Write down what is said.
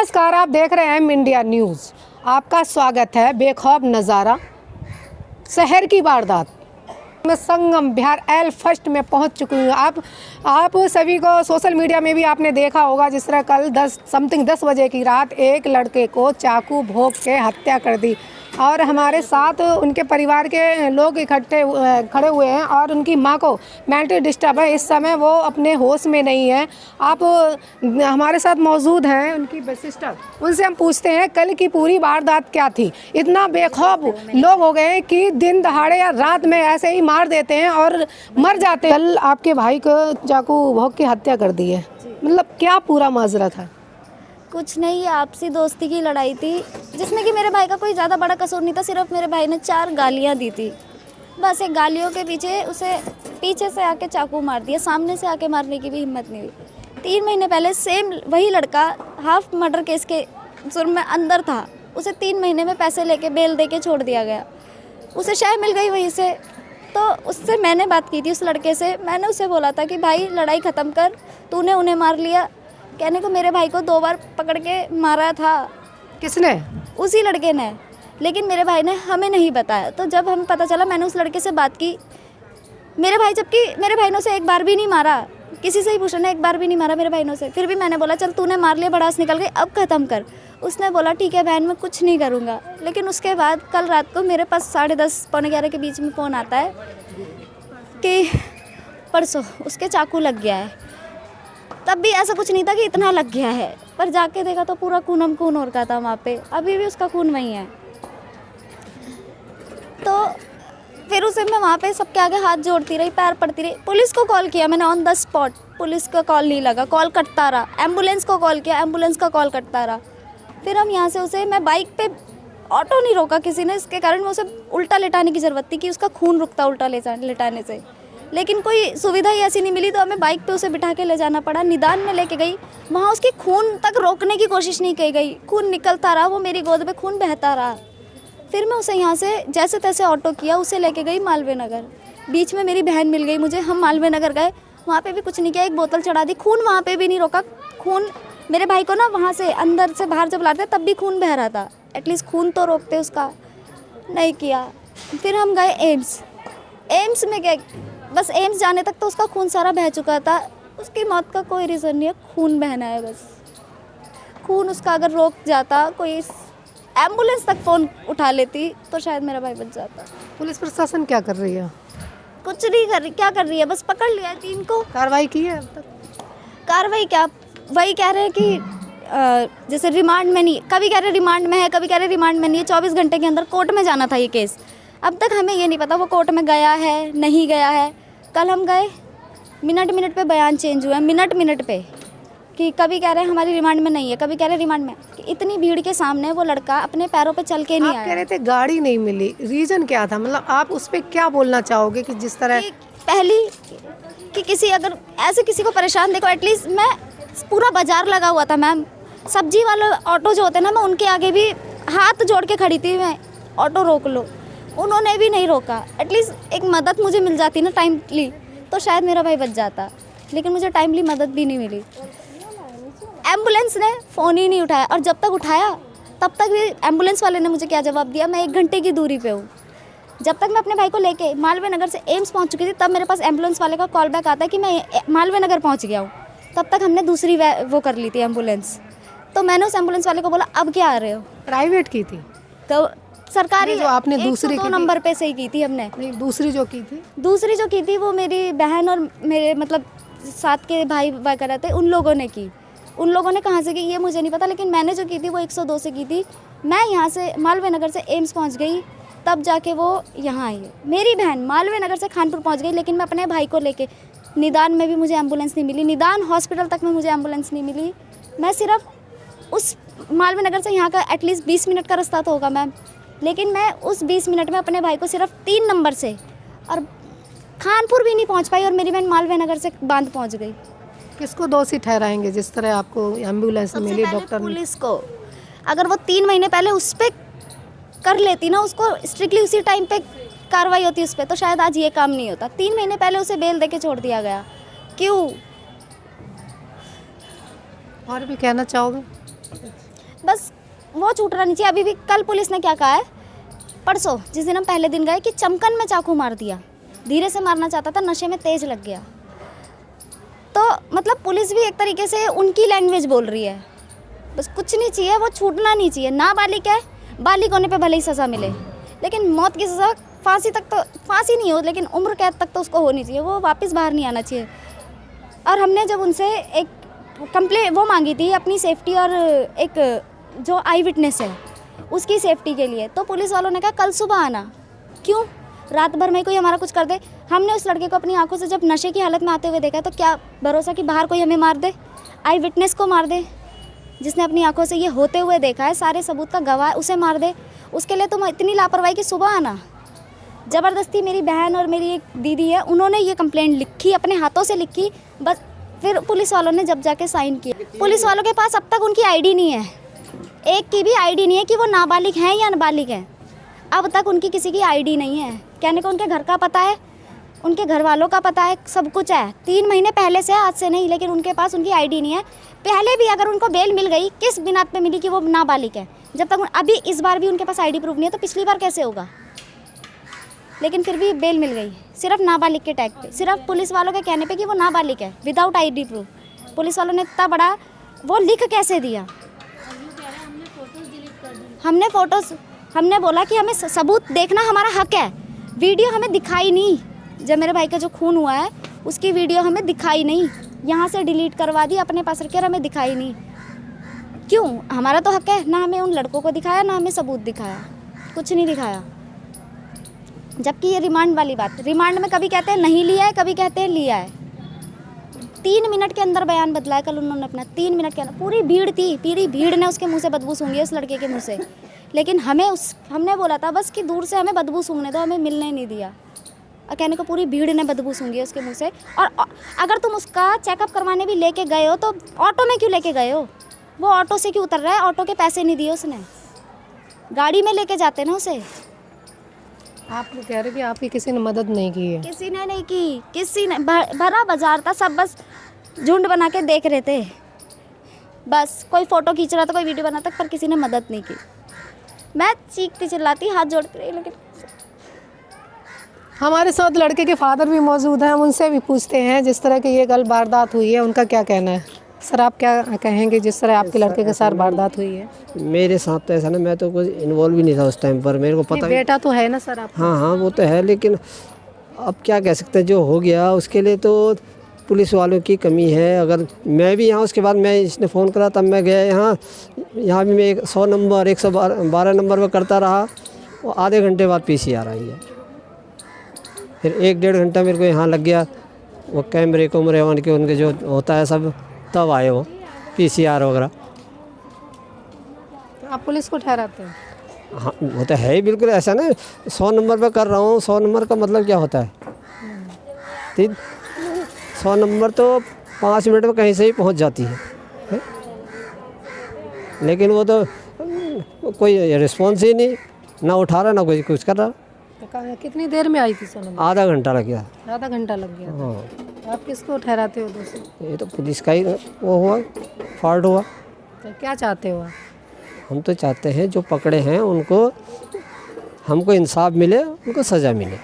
नमस्कार, आप देख रहे हैं इंडिया न्यूज़। आपका स्वागत है। बेखौफ नज़ारा शहर की वारदात मैं संगम बिहार एल फर्स्ट में पहुंच चुकी हूँ। आप सभी को सोशल मीडिया में भी आपने देखा होगा, जिस तरह कल 10 बजे की रात एक लड़के को चाकू भोंक के हत्या कर दी और हमारे साथ उनके परिवार के लोग खड़े हुए हैं और उनकी मां को मेंटल डिस्टर्ब है। इस समय वो अपने होश में नहीं है। आप हमारे साथ मौजूद हैं उनकी सिस्टर, उनसे हम पूछते हैं कल की पूरी वारदात क्या थी। इतना बेखौफ लोग हो गए कि दिन दहाड़े या रात में ऐसे ही मार देते हैं और मर जाते हैं। कल आपके भाई को चाकू भोंक के हत्या कर दी है, मतलब क्या पूरा माजरा था? कुछ नहीं, ये आपसी दोस्ती की लड़ाई थी जिसमें कि मेरे भाई का कोई ज़्यादा बड़ा कसूर नहीं था। सिर्फ मेरे भाई ने 4 गालियाँ दी थी, बस एक गालियों के पीछे उसे पीछे से आके चाकू मार दिया। सामने से आके मारने की भी हिम्मत नहीं हुई। 3 महीने पहले सेम वही लड़का हाफ मर्डर केस के जुर्म में अंदर था। उसे 3 महीने में पैसे लेके बेल दे के छोड़ दिया गया। उसे शय मिल गई वहीं से। तो उससे मैंने बात की थी, उस लड़के से। मैंने उसे बोला था कि भाई लड़ाई ख़त्म कर, तूने उन्हें मार लिया। कहने को मेरे भाई को 2 बार पकड़ के मारा था। किसने? उसी लड़के ने। लेकिन मेरे भाई ने हमें नहीं बताया। तो जब हमें पता चला, मैंने उस लड़के से बात की। जबकि मेरे भाई ने उसे एक बार भी नहीं मारा, किसी से ही पूछा ना, एक बार भी नहीं मारा मेरे भाई ने उसे। फिर भी मैंने बोला चल तूने मार लिया, भड़ास निकल गई, अब ख़त्म कर। उसने बोला ठीक है बहन, मैं कुछ नहीं करूँगा। लेकिन उसके बाद कल रात को मेरे पास 10:30 पौने 11 के बीच में फ़ोन आता है कि परसों उसके चाकू लग गया है। तब भी ऐसा कुछ नहीं था कि इतना लग गया है, पर जाके देखा तो पूरा खून हो रखा था वहाँ पे। अभी भी उसका खून वहीं है। तो फिर उसे मैं वहाँ पे सबके आगे हाथ जोड़ती रही, पैर पड़ती रही। पुलिस को कॉल किया मैंने ऑन द स्पॉट, पुलिस का कॉल नहीं लगा, कॉल कटता रहा। एम्बुलेंस को कॉल किया, एम्बुलेंस का कॉल कटता रहा। फिर हम यहाँ से मैं बाइक पे, ऑटो नहीं रोका किसी ने, इसके कारण मैं उसे उल्टा लेटाने की ज़रूरत थी कि उसका खून रुकता उल्टा लेटाने से। लेकिन कोई सुविधा ही ऐसी नहीं मिली, तो हमें बाइक पे उसे बिठा के ले जाना पड़ा। निदान में लेके गई, वहाँ उसके खून तक रोकने की कोशिश नहीं की गई। खून निकलता रहा, वो मेरी गोद में खून बहता रहा। फिर मैं उसे यहाँ से जैसे तैसे ऑटो किया, उसे लेके गई मालवीय नगर। बीच में मेरी बहन मिल गई मुझे, हम मालवीय नगर गए। वहाँ पे भी कुछ नहीं किया, एक बोतल चढ़ा दी। खून वहाँ पे भी नहीं रोका। खून मेरे भाई को ना वहाँ से अंदर से बाहर जब लाते तब भी खून बह रहा था। एटलीस्ट खून तो रोकते, उसका नहीं किया। फिर हम गए एम्स में गए। बस एम्स जाने तक तो उसका खून सारा बह चुका था। उसकी मौत का कोई रीज़न नहीं है, खून बहना है बस। खून उसका अगर रोक जाता, कोई एम्बुलेंस तक फ़ोन उठा लेती, तो शायद मेरा भाई बच जाता। पुलिस प्रशासन क्या कर रही है? कुछ नहीं कर रही। क्या कर रही है? बस पकड़ लिया है 3 को। कार्रवाई की है अब तक? कार्रवाई क्या, वही कह रहे हैं कि जैसे रिमांड में नहीं, कभी कह रहे रिमांड में है, कभी कह रहे रिमांड में नहीं है। 24 घंटे के अंदर कोर्ट में जाना था ये केस। अब तक हमें ये नहीं पता वो कोर्ट में गया है नहीं गया है। कल हम गए, मिनट पे बयान चेंज हुआ है, मिनट पे, कि कभी कह रहे हैं हमारी रिमांड में नहीं है, कभी कह रहे हैं रिमांड में। कि इतनी भीड़ के सामने वो लड़का अपने पैरों पे चल के नहीं आया। आप कह रहे थे गाड़ी नहीं मिली, रीज़न क्या था? मतलब आप उस पर क्या बोलना चाहोगे कि जिस तरह पहली कि किसी अगर ऐसे किसी को परेशान देखो, एटलीस्ट मैं पूरा बाजार लगा हुआ था मैम, सब्जी वाले ऑटो जो होते हैं ना, मैं उनके आगे भी हाथ जोड़ के खड़ी थी, मैं ऑटो रोक लो, उन्होंने भी नहीं रोका। एटलीस्ट एक मदद मुझे मिल जाती ना टाइमली, तो शायद मेरा भाई बच जाता। लेकिन मुझे टाइमली मदद भी नहीं मिली। एम्बुलेंस ने फ़ोन ही नहीं उठाया, और जब तक उठाया तब तक भी एम्बुलेंस वाले ने मुझे क्या जवाब दिया, मैं 1 घंटे की दूरी पे हूँ। जब तक मैं अपने भाई को लेके मालवीय नगर से एम्स पहुँच चुकी थी, तब मेरे पास एम्बुलेंस वाले का कॉल बैक आता है कि मैं मालवीय नगर पहुँच गया हूँ। तब तक हमने दूसरी वो कर ली थी एम्बुलेंस। तो मैंने उस एम्बुलेंस वाले को बोला अब क्या आ रहे हो? प्राइवेट की थी? तो सरकारी जो आपने दूसरी 102 नंबर पे से ही की थी हमने। नहीं, दूसरी जो की थी वो मेरी बहन और मेरे मतलब साथ के भाई वगैरह थे, उन लोगों ने की। उन लोगों ने कहाँ से की ये मुझे नहीं पता, लेकिन मैंने जो की थी वो 102 से की थी। मैं यहाँ से मालवीय नगर से एम्स पहुँच गई, तब जाके वो यहाँ आई है। मेरी बहन मालवीय नगर से खानपुर पहुँच गई, लेकिन मैं अपने भाई को लेके, निदान में भी मुझे एम्बुलेंस नहीं मिली, निदान हॉस्पिटल तक में मुझे एम्बुलेंस नहीं मिली। मैं सिर्फ उस मालवीय नगर से यहाँ का एटलीस्ट 20 मिनट का रास्ता तो होगा मैम, लेकिन मैं उस 20 मिनट में अपने भाई को सिर्फ 3 नंबर से और खानपुर भी नहीं पहुँच पाई, और मेरी बहन मालवीय नगर से बांध पहुँच गई। किसको दोषी ठहराएंगे जिस तरह आपको एम्बुलेंस मिली? डॉक्टर पुलिस को। अगर वो 3 महीने पहले उस पर कर लेती ना, उसको स्ट्रिक्टली उसी टाइम पे कार्रवाई होती उस पर, तो शायद आज ये काम नहीं होता। 3 महीने पहले उसे बेल दे के छोड़ दिया गया, क्यों? और भी कहना चाहोगे? बस वो छूटना नहीं चाहिए। अभी भी कल पुलिस ने क्या कहा है, परसों जिस दिन हम पहले दिन गए, कि चमकन में चाकू मार दिया, धीरे से मारना चाहता था, नशे में तेज लग गया। तो मतलब पुलिस भी एक तरीके से उनकी लैंग्वेज बोल रही है। बस कुछ नहीं चाहिए, वो छूटना नहीं चाहिए। नाबालिग है, बालिग होने पे भले ही सज़ा मिले, लेकिन मौत की सज़ा फांसी तक तो, फांसी नहीं हो लेकिन उम्र कैद तक तो उसको होनी चाहिए, वो वापस बाहर नहीं आना चाहिए। और हमने जब उनसे एक कंप्लेंट वो मांगी थी अपनी सेफ्टी और एक जो आई विटनेस है उसकी सेफ्टी के लिए, तो पुलिस वालों ने कहा कल सुबह आना। क्यों? रात भर में कोई हमारा कुछ कर दे। हमने उस लड़के को अपनी आंखों से जब नशे की हालत में आते हुए देखा, तो क्या भरोसा कि बाहर कोई हमें मार दे, आई विटनेस को मार दे, जिसने अपनी आंखों से ये होते हुए देखा है, सारे सबूत का गवाह है, उसे मार दे। उसके लिए तुम इतनी लापरवाही कि सुबह आना। ज़बरदस्ती मेरी बहन और मेरी एक दीदी है, उन्होंने ये कंप्लेंट लिखी, अपने हाथों से लिखी, बस फिर पुलिस वालों ने जब जाके साइन किया। पुलिस वालों के पास अब तक उनकी आईडी नहीं है, एक की भी आईडी नहीं है कि वो नाबालिग हैं या नाबालिग हैं। अब तक उनकी किसी की आईडी नहीं है। कहने को उनके घर का पता है, उनके घर वालों का पता है, सब कुछ है। 3 महीने पहले से, आज से नहीं, लेकिन उनके पास उनकी आईडी नहीं है। पहले भी अगर उनको बेल मिल गई, किस बिनात पे मिली कि वो नाबालिग है? जब तक अभी इस बार भी उनके पास आईडी प्रूफ नहीं है, तो पिछली बार कैसे होगा? लेकिन फिर भी बेल मिल गई, सिर्फ नाबालिग के टैग पे, सिर्फ पुलिस वालों के कहने पे कि वो नाबालिग है, विदाउट आईडी प्रूफ। पुलिस वालों ने इतना बड़ा वो लिख कैसे दिया? हमने बोला कि हमें सबूत देखना हमारा हक है। वीडियो हमें दिखाई नहीं, जब मेरे भाई का जो खून हुआ है उसकी वीडियो हमें दिखाई नहीं, यहाँ से डिलीट करवा दी, अपने पास रखे और हमें दिखाई नहीं। क्यों? हमारा तो हक है ना। हमें उन लड़कों को दिखाया, ना हमें सबूत दिखाया, कुछ नहीं दिखाया। जबकि ये रिमांड वाली बात, रिमांड में कभी कहते हैं नहीं लिया है, कभी कहते हैं लिया है। 3 मिनट के अंदर बयान बदला है कल उन्होंने अपना, 3 मिनट के अंदर। पूरी भीड़ थी, पूरी भीड़ ने उसके मुंह से बदबू सूंघी, उस लड़के के मुंह से। लेकिन हमने बोला था बस कि दूर से हमें बदबू सूंघने दो, हमें मिलने नहीं दिया। और कहने को पूरी भीड़ ने बदबू सूंघी उसके मुंह से। और अगर तुम उसका चेकअप करवाने भी लेके गए हो, तो ऑटो में क्यों लेके गए हो? वो ऑटो से क्यों उतर रहा है? ऑटो के पैसे नहीं दिए उसने, गाड़ी में लेके जाते ना उसे। आप लोग कह रहे कि आपकी किसी ने मदद नहीं की है? किसी ने नहीं की, किसी ने। भरा बाजार था, सब बस झुंड बना के देख रहे थे, बस कोई फ़ोटो खींच रहा था, कोई वीडियो बनाता, पर किसी ने मदद नहीं की। मैं चीखती चिल्लाती, हाथ जोड़ती रही, लेकिन हमारे साथ लड़के के फादर भी मौजूद हैं, हम उनसे भी पूछते हैं जिस तरह की ये कल वारदात हुई है, उनका क्या कहना है। सर, आप क्या कहेंगे जिस तरह आपके लड़के के साथ वारदात हुई है? मेरे साथ तो ऐसा ना, मैं तो कुछ इन्वॉल्व भी नहीं था उस टाइम पर, मेरे को पता नहीं, बेटा तो है ना सर आप? हाँ, वो तो है, लेकिन अब क्या कह सकते हैं, जो हो गया उसके लिए तो पुलिस वालों की कमी है। अगर मैं भी यहाँ, उसके बाद मैं इसने फ़ोन करा तब मैं गया यहाँ भी मैं 100 नंबर 112 नंबर पर करता रहा। वो आधे घंटे बाद PCR आई है, फिर 1-1.5 घंटा मेरे को यहाँ लग गया। वो कैमरे के उनके जो होता है सब, तब आए वो PCR वगैरह। तो आप पुलिस को ठहराते हैं? हाँ, वो तो है ही बिल्कुल। ऐसा ना 100 नंबर पर कर रहा हूँ, 100 नंबर का मतलब क्या होता है? 100 नंबर तो 5 मिनट में कहीं से ही पहुँच जाती है? लेकिन वो तो कोई रिस्पॉन्स ही नहीं, ना उठा रहा, ना कोई कुछ कर रहा। तो कितनी देर में आई थी सोनम? आधा घंटा लग गया। आधा घंटा लग गया? हाँ। आप किसको ठहराते हो दोस्तों? ये तो पुलिस का ही वो हुआ, फॉल्ट हुआ। तो क्या चाहते हो आप? हम तो चाहते हैं जो पकड़े हैं उनको, हमको इंसाफ मिले, उनको सज़ा मिले।